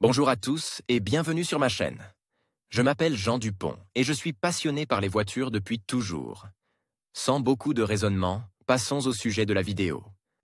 Bonjour à tous et bienvenue sur ma chaîne. Je m'appelle Jean Dupont et je suis passionné par les voitures depuis toujours. Sans beaucoup de raisonnement, passons au sujet de la vidéo.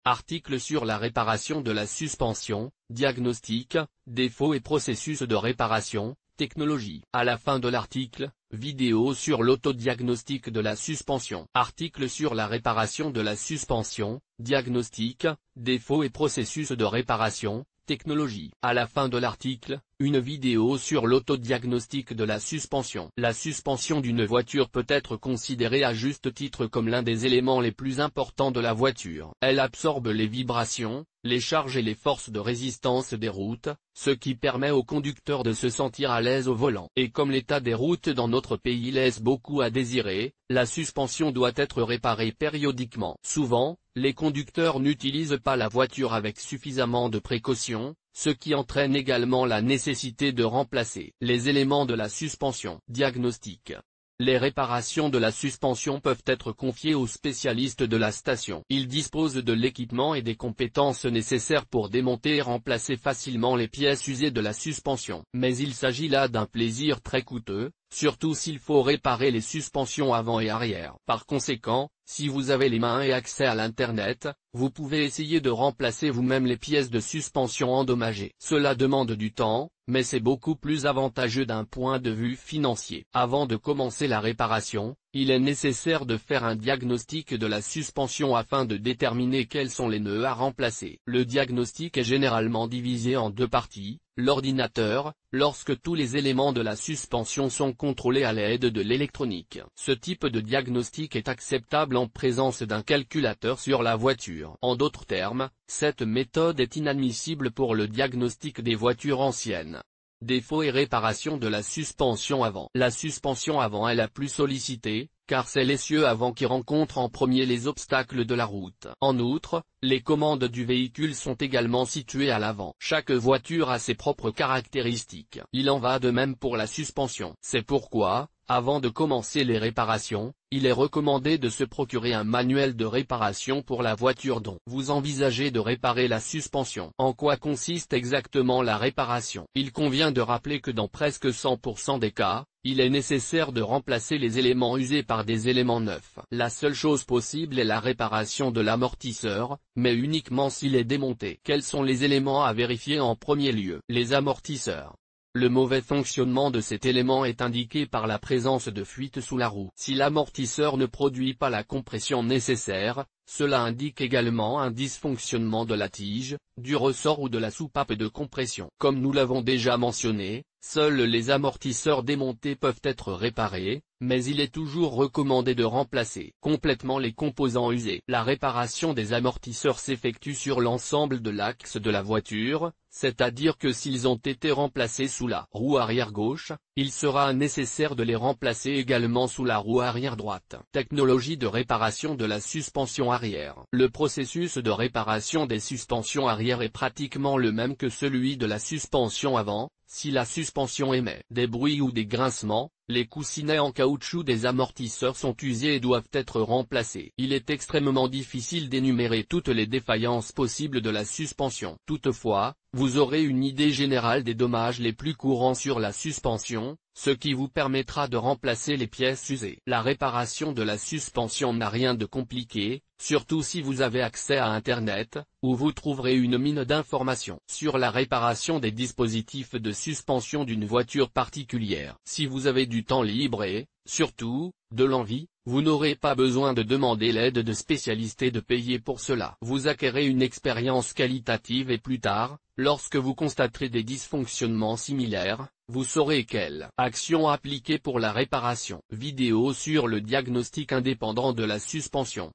Article sur la réparation de la suspension, diagnostic, défauts et processus de réparation, technologie. À la fin de l'article, vidéo sur l'autodiagnostic de la suspension. Article sur la réparation de la suspension, diagnostic, défauts et processus de réparation, technologie. À la fin de l'article, une vidéo sur l'autodiagnostic de la suspension. La suspension d'une voiture peut être considérée à juste titre comme l'un des éléments les plus importants de la voiture. Elle absorbe les vibrations, les charges et les forces de résistance des routes, ce qui permet au conducteur de se sentir à l'aise au volant. Et comme l'état des routes dans notre pays laisse beaucoup à désirer, la suspension doit être réparée périodiquement. Souvent, les conducteurs n'utilisent pas la voiture avec suffisamment de précaution, ce qui entraîne également la nécessité de remplacer les éléments de la suspension. Diagnostic. Les réparations de la suspension peuvent être confiées aux spécialistes de la station. Ils disposent de l'équipement et des compétences nécessaires pour démonter et remplacer facilement les pièces usées de la suspension. Mais il s'agit là d'un plaisir très coûteux, surtout s'il faut réparer les suspensions avant et arrière. Par conséquent, si vous avez les mains et accès à l'Internet, vous pouvez essayer de remplacer vous-même les pièces de suspension endommagées. Cela demande du temps, mais c'est beaucoup plus avantageux d'un point de vue financier. Avant de commencer la réparation, il est nécessaire de faire un diagnostic de la suspension afin de déterminer quels sont les nœuds à remplacer. Le diagnostic est généralement divisé en deux parties. L'ordinateur, lorsque tous les éléments de la suspension sont contrôlés à l'aide de l'électronique. Ce type de diagnostic est acceptable en présence d'un calculateur sur la voiture. En d'autres termes, cette méthode est inadmissible pour le diagnostic des voitures anciennes. Défauts et réparation de la suspension avant. La suspension avant est la plus sollicitée, car c'est l'essieu avant qui rencontre en premier les obstacles de la route. En outre, les commandes du véhicule sont également situées à l'avant. Chaque voiture a ses propres caractéristiques. Il en va de même pour la suspension. C'est pourquoi, avant de commencer les réparations, il est recommandé de se procurer un manuel de réparation pour la voiture dont vous envisagez de réparer la suspension. En quoi consiste exactement la réparation? Il convient de rappeler que dans presque 100% des cas, il est nécessaire de remplacer les éléments usés par des éléments neufs. La seule chose possible est la réparation de l'amortisseur, mais uniquement s'il est démonté. Quels sont les éléments à vérifier en premier lieu? Les amortisseurs. Le mauvais fonctionnement de cet élément est indiqué par la présence de fuites sous la roue. Si l'amortisseur ne produit pas la compression nécessaire, cela indique également un dysfonctionnement de la tige, du ressort ou de la soupape de compression. Comme nous l'avons déjà mentionné, seuls les amortisseurs démontés peuvent être réparés, mais il est toujours recommandé de remplacer complètement les composants usés. La réparation des amortisseurs s'effectue sur l'ensemble de l'axe de la voiture, c'est-à-dire que s'ils ont été remplacés sous la roue arrière gauche, il sera nécessaire de les remplacer également sous la roue arrière droite. Technologie de réparation de la suspension arrière. Le processus de réparation des suspensions arrière est pratiquement le même que celui de la suspension avant. Si la suspension émet des bruits ou des grincements, les coussinets en caoutchouc des amortisseurs sont usés et doivent être remplacés. Il est extrêmement difficile d'énumérer toutes les défaillances possibles de la suspension. Toutefois, vous aurez une idée générale des dommages les plus courants sur la suspension, ce qui vous permettra de remplacer les pièces usées. La réparation de la suspension n'a rien de compliqué, surtout si vous avez accès à Internet, où vous trouverez une mine d'informations sur la réparation des dispositifs de suspension d'une voiture particulière. Si vous avez du temps libre et, surtout, de l'envie, vous n'aurez pas besoin de demander l'aide de spécialistes et de payer pour cela. Vous acquérez une expérience qualitative et plus tard, lorsque vous constaterez des dysfonctionnements similaires, vous saurez quelles actions appliquer pour la réparation. Vidéo sur le diagnostic indépendant de la suspension.